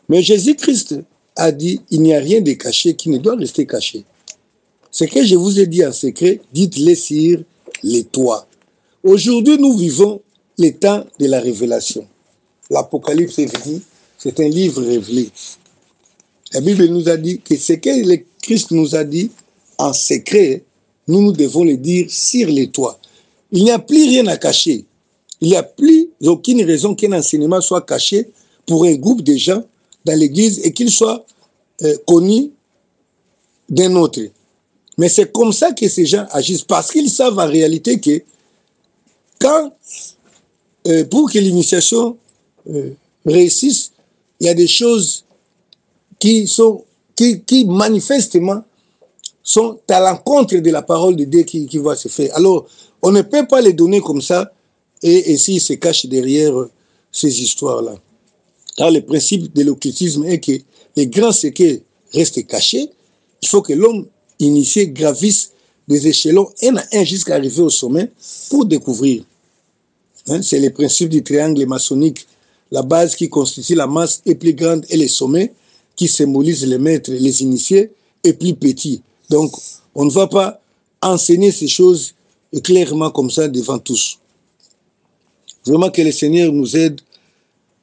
Mais Jésus-Christ a dit, il n'y a rien de caché qui ne doit rester caché. Ce que je vous ai dit en secret, dites-le sur les toits. Aujourd'hui, nous vivons les temps de la révélation. L'Apocalypse est dit, c'est un livre révélé. La Bible nous a dit que ce que le Christ nous a dit en secret, nous devons le dire sur les toits. Il n'y a plus rien à cacher. Il n'y a plus aucune raison qu'un enseignement soit caché pour un groupe de gens dans l'église et qu'il soit connu d'un autre. Mais c'est comme ça que ces gens agissent, parce qu'ils savent en réalité que quand, pour que l'initiation réussisse, il y a des choses qui manifestement sont à l'encontre de la parole de Dieu qui va se faire. Alors, on ne peut pas les donner comme ça et s'ils se cachent derrière ces histoires-là. Car le principe de l'occultisme est que les grands secrets restent cachés. Il faut que l'homme initié gravisse des échelons un à un jusqu'à arriver au sommet pour découvrir. Hein, c'est le principe du triangle maçonnique. La base qui constitue la masse est plus grande et les sommets qui symbolisent les maîtres, les initiés, est plus petit. Donc, on ne va pas enseigner ces choses clairement comme ça devant tous. Vraiment que le Seigneur nous aide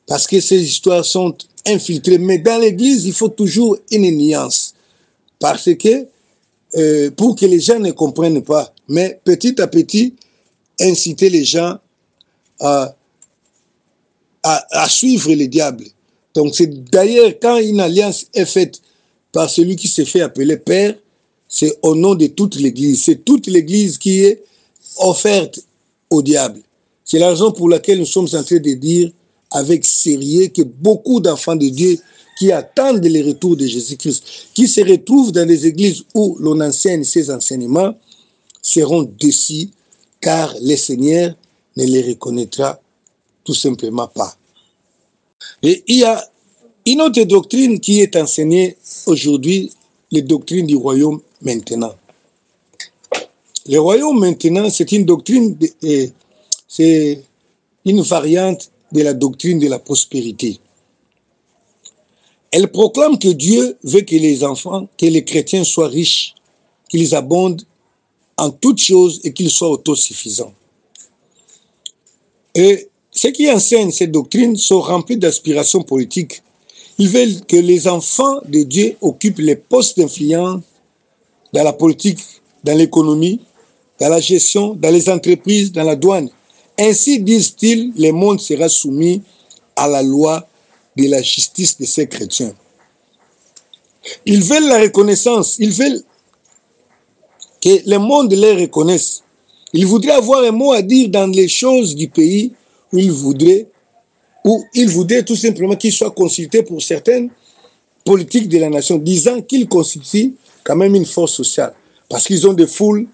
parce que ces histoires sont infiltrées. Mais dans l'Église, il faut toujours une nuance. Parce que, pour que les gens ne comprennent pas, mais petit à petit, inciter les gens à suivre le diable. Donc c'est d'ailleurs quand une alliance est faite par celui qui s'est fait appeler Père, c'est au nom de toute l'Église. C'est toute l'Église qui est offerte au diable. C'est la raison pour laquelle nous sommes en train de dire avec sérieux que beaucoup d'enfants de Dieu qui attendent le retour de Jésus-Christ, qui se retrouvent dans des églises où l'on enseigne ces enseignements, seront déçus car le Seigneur ne les reconnaîtra tout simplement pas. Et il y a une autre doctrine qui est enseignée aujourd'hui, les doctrines du royaume maintenant. Le royaume maintenant, c'est une doctrine, c'est une variante de la doctrine de la prospérité. Elle proclame que Dieu veut que les enfants, que les chrétiens soient riches, qu'ils abondent en toutes choses et qu'ils soient autosuffisants. Et ceux qui enseignent cette doctrine sont remplis d'aspirations politiques. Ils veulent que les enfants de Dieu occupent les postes d'influence dans la politique, dans l'économie, dans la gestion, dans les entreprises, dans la douane. Ainsi, disent-ils, le monde sera soumis à la loi de la justice de ces chrétiens. Ils veulent la reconnaissance, ils veulent que le monde les reconnaisse. Ils voudraient avoir un mot à dire dans les choses du pays où ils voudraient tout simplement qu'ils soient consultés pour certaines politiques de la nation, disant qu'ils constituent quand même une force sociale, parce qu'ils ont des foules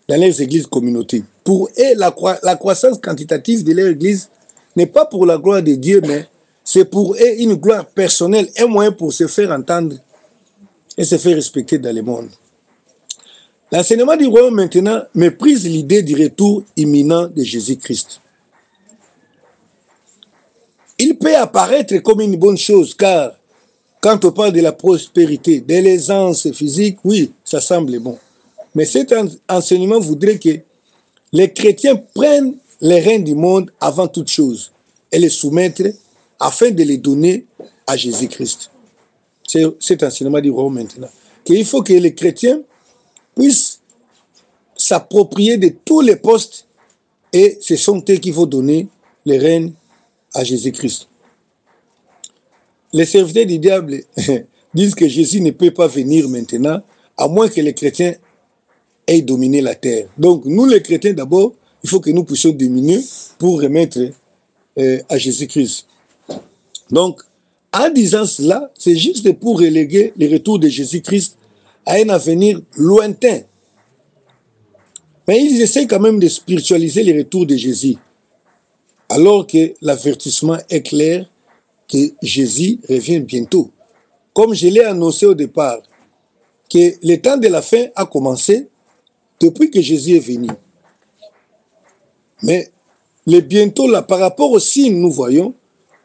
dans les églises communautés. Pour eux, la croissance quantitative de leur église n'est pas pour la gloire de Dieu, mais c'est pour eux une gloire personnelle, un moyen pour se faire entendre et se faire respecter dans le monde. L'enseignement du royaume maintenant méprise l'idée du retour imminent de Jésus-Christ. Il peut apparaître comme une bonne chose, car quand on parle de la prospérité, de l'aisance physique, oui, ça semble bon. Mais cet enseignement voudrait que les chrétiens prennent les rênes du monde avant toute chose et les soumettre afin de les donner à Jésus-Christ. C'est cet enseignement du royaume maintenant. Qu'il faut que les chrétiens puissent s'approprier de tous les postes et ce sont eux qui vont donner les rênes à Jésus-Christ. Les serviteurs du diable disent que Jésus ne peut pas venir maintenant à moins que les chrétiens aient dominé la terre. Donc nous les chrétiens d'abord, il faut que nous puissions diminuer pour remettre à Jésus-Christ. Donc en disant cela, c'est juste pour reléguer le retour de Jésus-Christ à un avenir lointain. Mais ils essaient quand même de spiritualiser le retour de Jésus. Alors que l'avertissement est clair que Jésus revient bientôt. Comme je l'ai annoncé au départ, que le temps de la fin a commencé depuis que Jésus est venu. Mais le bientôt, là, par rapport aux signes nous voyons,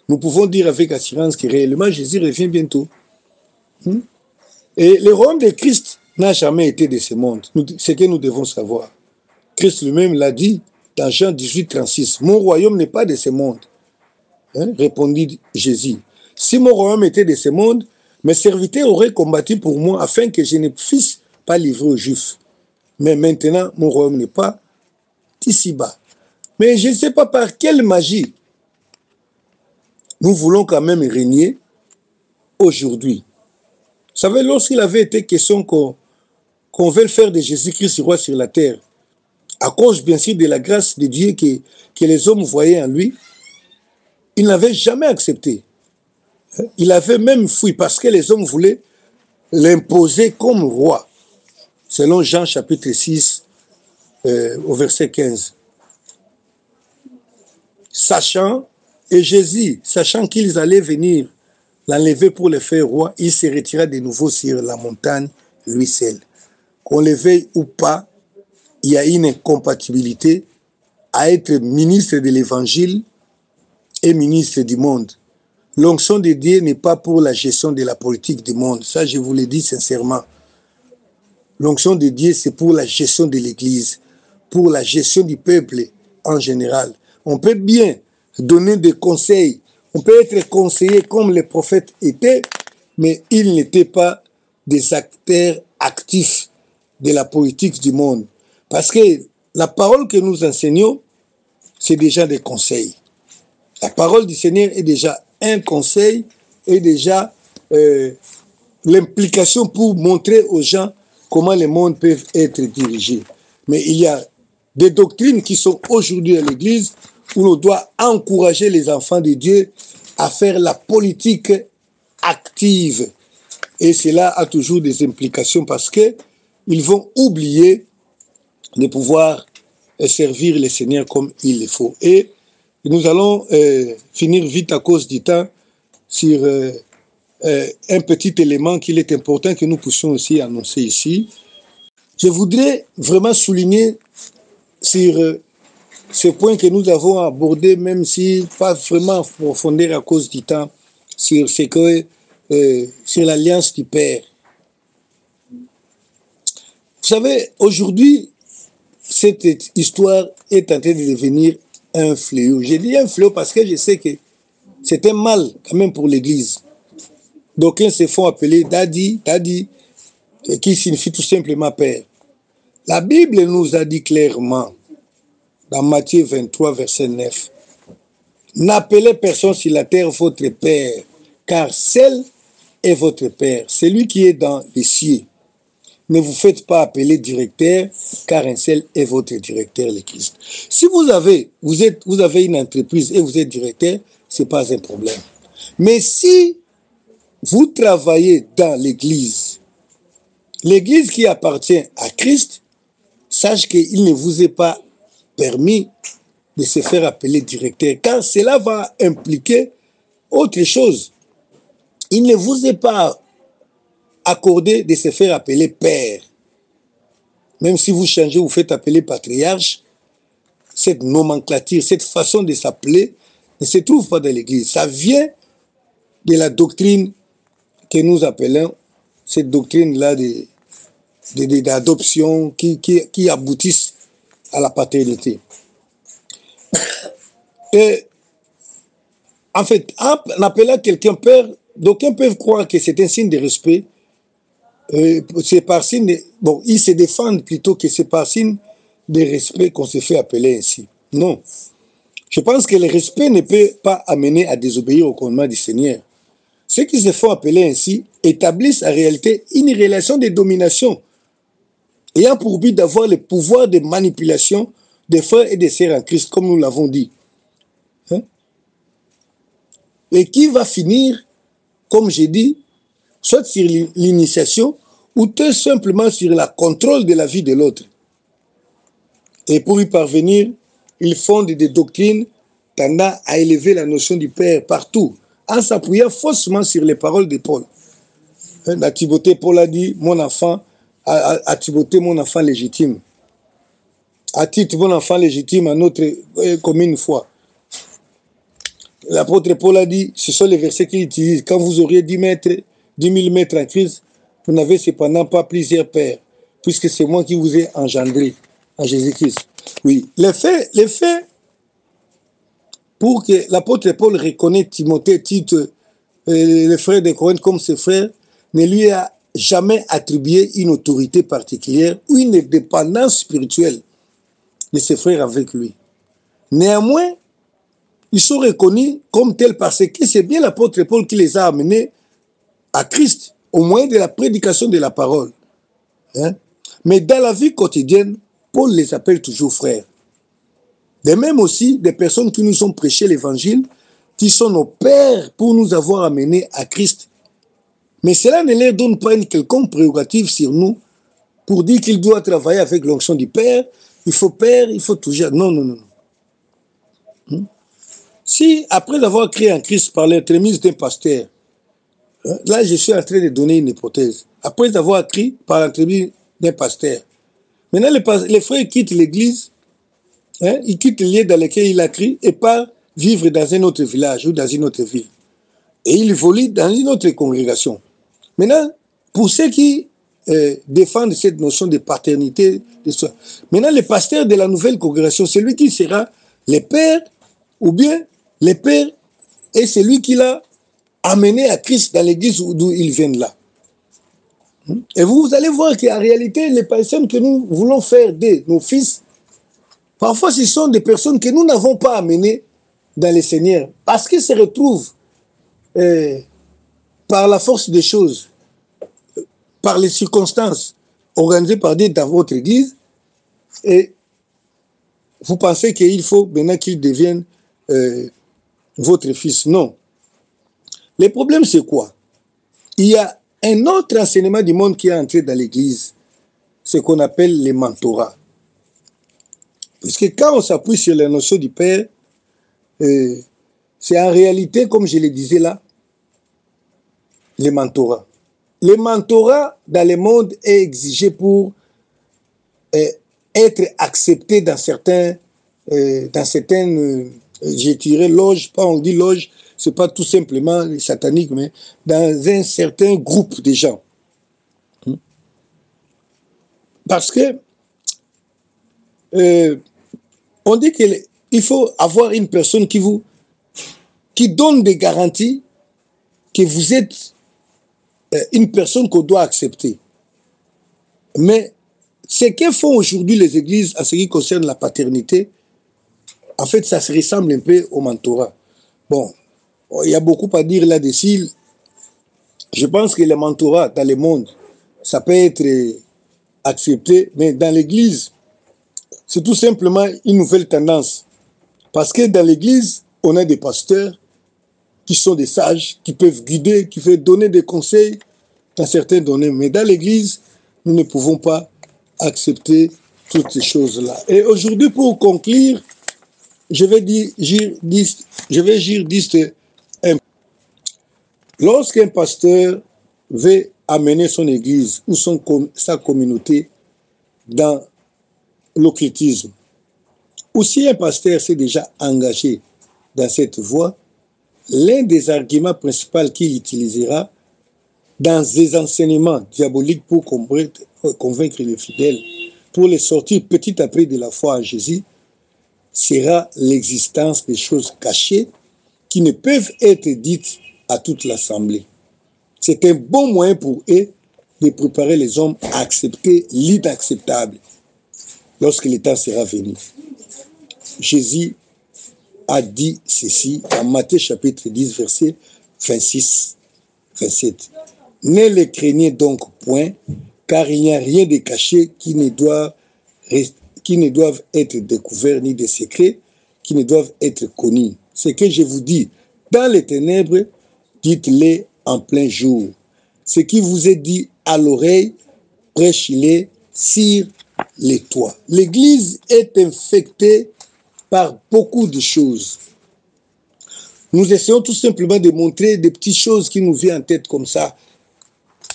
nous pouvons dire avec assurance que réellement Jésus revient bientôt. Et le royaume de Christ n'a jamais été de ce monde. C'est ce que nous devons savoir. Christ lui-même l'a dit dans Jean 18, 36. Mon royaume n'est pas de ce monde. Répondit Jésus. Si mon royaume était de ce monde, mes serviteurs auraient combattu pour moi afin que je ne puisse pas livrer aux Juifs. Mais maintenant, mon royaume n'est pas ici-bas. Mais je ne sais pas par quelle magie nous voulons quand même régner aujourd'hui. Vous savez, lorsqu'il avait été question qu'on veuille faire de Jésus-Christ roi sur la terre, à cause bien sûr de la grâce de Dieu que les hommes voyaient en lui, il n'avait jamais accepté. Il avait même fui parce que les hommes voulaient l'imposer comme roi, selon Jean chapitre 6, au verset 15. Sachant, et Jésus, sachant qu'ils allaient venir l'enlever pour le faire roi, il se retira de nouveau sur la montagne, lui seul. Qu'on le veuille ou pas, il y a une incompatibilité à être ministre de l'Évangile et ministre du monde. L'onction de Dieu n'est pas pour la gestion de la politique du monde. Ça, je vous le dis sincèrement. L'onction de Dieu, c'est pour la gestion de l'Église, pour la gestion du peuple en général. On peut bien donner des conseils, on peut être conseillé comme les prophètes étaient, mais ils n'étaient pas des acteurs actifs de la politique du monde. Parce que la parole que nous enseignons, c'est déjà des conseils. La parole du Seigneur est déjà un conseil, est déjà l'implication pour montrer aux gens comment le monde peut être dirigé. Mais il y a des doctrines qui sont aujourd'hui à l'Église où l'on doit encourager les enfants de Dieu à faire la politique active. Et cela a toujours des implications parce qu'ils vont oublier de pouvoir servir le Seigneur comme il le faut. Et nous allons finir vite à cause du temps sur un petit élément qu'il est important que nous puissions aussi annoncer ici. Je voudrais vraiment souligner sur ce point que nous avons abordé, même si pas vraiment en profondeur à cause du temps, sur ce que sur l'alliance du Père. Vous savez, aujourd'hui, cette histoire est en train de devenir un fléau. J'ai dit un fléau parce que je sais que c'est un mal quand même pour l'Église. D'aucuns se font appeler Daddy, qui signifie tout simplement Père. La Bible nous a dit clairement, dans Matthieu 23, verset 9, « N'appelez personne sur la terre votre Père, car seul est votre Père, celui qui est dans les cieux. Ne vous faites pas appeler directeur, car un seul est votre directeur, le Christ. » Si vous avez une entreprise et vous êtes directeur, ce n'est pas un problème. Mais si vous travaillez dans l'Église qui appartient à Christ, sache qu'il ne vous est pas permis de se faire appeler directeur, car cela va impliquer autre chose. Il ne vous est pas accordé de se faire appeler père. Même si vous changez, vous faites appeler patriarche, cette nomenclature, cette façon de s'appeler ne se trouve pas dans l'Église. Ça vient de la doctrine que nous appelons, cette doctrine-là d'adoption qui aboutissent à la paternité. Et en fait, en appelant quelqu'un père, d'aucuns peuvent croire que c'est un signe de respect. C'est par signe bon, ils se défendent plutôt que c'est par signe de respect qu'on se fait appeler ainsi. Non. Je pense que le respect ne peut pas amener à désobéir au commandement du Seigneur. Ceux qui se font appeler ainsi établissent en réalité une relation de domination ayant pour but d'avoir le pouvoir de manipulation des frères et des sœurs en Christ, comme nous l'avons dit. Hein? Et qui va finir, comme j'ai dit, soit sur l'initiation ou tout simplement sur le contrôle de la vie de l'autre. Et pour y parvenir, ils fondent des doctrines tendant à élever la notion du Père partout, en s'appuyant faussement sur les paroles de Paul. À Timothée, Paul a dit, mon enfant, à Timothée, mon enfant légitime. À titre, mon enfant légitime, à notre commune foi. L'apôtre Paul a dit, ce sont les versets qu'il utilise, quand vous auriez 10 000 mètres en Christ, vous n'avez cependant pas plusieurs pères, puisque c'est moi qui vous ai engendré en Jésus-Christ. Oui, les faits, pour que l'apôtre Paul reconnaisse Timothée, Tite, les frères de Corinthe comme ses frères, ne lui a jamais attribué une autorité particulière ou une dépendance spirituelle de ses frères avec lui. Néanmoins, ils sont reconnus comme tels parce que c'est bien l'apôtre Paul qui les a amenés à Christ, au moyen de la prédication de la parole. Hein? Mais dans la vie quotidienne, Paul les appelle toujours frères. De même aussi, des personnes qui nous ont prêché l'évangile, qui sont nos pères pour nous avoir amenés à Christ. Mais cela ne leur donne pas une quelconque prérogative sur nous pour dire qu'il doit travailler avec l'onction du Père, il faut toujours... Non, non, non. Si, après avoir créé en Christ par l'entremise d'un pasteur, là, je suis en train de donner une hypothèse. Après avoir créé par l'entremise d'un pasteur, maintenant, les frères quittent l'église, ils quittent le lieu dans lequel il a créé et partent vivre dans un autre village ou dans une autre ville. Et ils évoluent dans une autre congrégation. Maintenant, pour ceux qui défendent cette notion de paternité, maintenant, le pasteur de la nouvelle congrégation, c'est lui qui sera le père, ou bien le père est celui qui l'a amené à Christ dans l'église d'où ils viennent là. Et vous allez voir qu'en réalité, les personnes que nous voulons faire de nos fils, parfois ce sont des personnes que nous n'avons pas amenées dans le Seigneur, parce qu'ils se retrouvent par la force des choses, par les circonstances organisées par Dieu dans votre église, et vous pensez qu'il faut maintenant qu'ils deviennent votre fils. Non. Le problème, c'est quoi? Il y a un autre enseignement du monde qui est entré dans l'église, ce qu'on appelle les mentorats. Parce que quand on s'appuie sur la notion du Père, c'est en réalité, comme je le disais là, les mentorats. Le mentorat dans le monde est exigé pour être accepté dans certaines, je dirais loges, pas on dit loge, c'est pas tout simplement satanique, mais dans un certain groupe de gens. Parce que on dit qu'il faut avoir une personne qui donne des garanties que vous êtes une personne qu'on doit accepter. Mais ce que font aujourd'hui les églises en ce qui concerne la paternité, en fait, ça se ressemble un peu au mentorat. Bon, il y a beaucoup à dire là-dessus. Je pense que le mentorat dans le monde, ça peut être accepté, mais dans l'église, c'est tout simplement une nouvelle tendance. Parce que dans l'église, on a des pasteurs qui sont des sages, qui peuvent guider, qui peuvent donner des conseils dans certains domaines. Mais dans l'église, nous ne pouvons pas accepter toutes ces choses-là. Et aujourd'hui, pour conclure, je vais dire lorsqu'un pasteur veut amener son église ou sa communauté dans l'occultisme, ou si un pasteur s'est déjà engagé dans cette voie, l'un des arguments principaux qu'il utilisera dans des enseignements diaboliques pour convaincre les fidèles, pour les sortir petit à petit de la foi en Jésus, sera l'existence des choses cachées qui ne peuvent être dites à toute l'assemblée. C'est un bon moyen pour eux de préparer les hommes à accepter l'inacceptable lorsque le temps sera venu. Jésus a dit ceci en Matthieu chapitre 10, verset 26-27. Ne les craignez donc point, car il n'y a rien de caché qui ne doivent être découverts, ni des secrets qui ne doivent être connus. Ce que je vous dis dans les ténèbres, dites-le en plein jour. Ce qui vous est dit à l'oreille, prêchez-le sur les toits. L'Église est infectée par beaucoup de choses. Nous essayons tout simplement de montrer des petites choses qui nous viennent en tête comme ça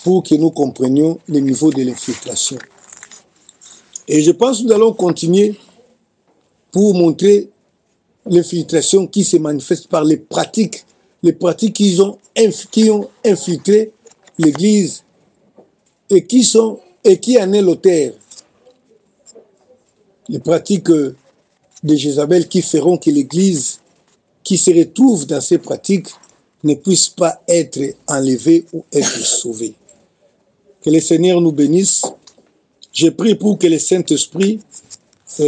pour que nous comprenions le niveau de l'infiltration. Et je pense que nous allons continuer pour montrer l'infiltration qui se manifeste par les pratiques qui ont infiltré l'Église et qui en est l'auteur. Les pratiques de Jézabel qui feront que l'Église qui se retrouve dans ces pratiques ne puisse pas être enlevée ou être sauvée. Que le Seigneur nous bénisse. Je prie pour que le Saint-Esprit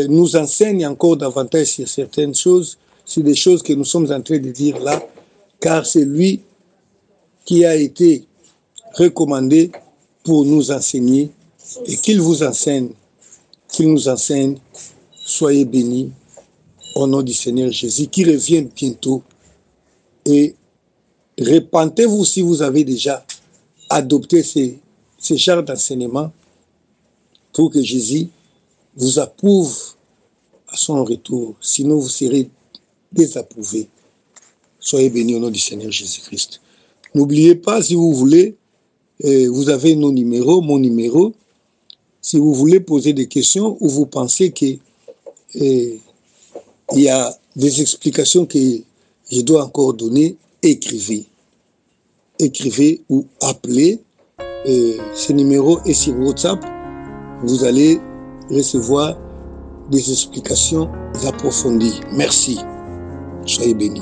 nous enseigne encore davantage sur certaines choses, sur des choses que nous sommes en train de dire là, car c'est lui qui a été recommandé pour nous enseigner et qu'il vous enseigne, qu'il nous enseigne. Soyez bénis au nom du Seigneur Jésus qui revient bientôt. Et repentez-vous si vous avez déjà adopté ces genres d'enseignements pour que Jésus vous approuve à son retour. Sinon, vous serez désapprouvé. Soyez bénis au nom du Seigneur Jésus-Christ. N'oubliez pas, si vous voulez, vous avez nos numéros, mon numéro. Si vous voulez poser des questions ou vous pensez qu'il y a des explications que je dois encore donner, écrivez. Écrivez ou appelez. Ce numéro est sur WhatsApp. Vous allez recevoir des explications approfondies. Merci. Soyez bénis.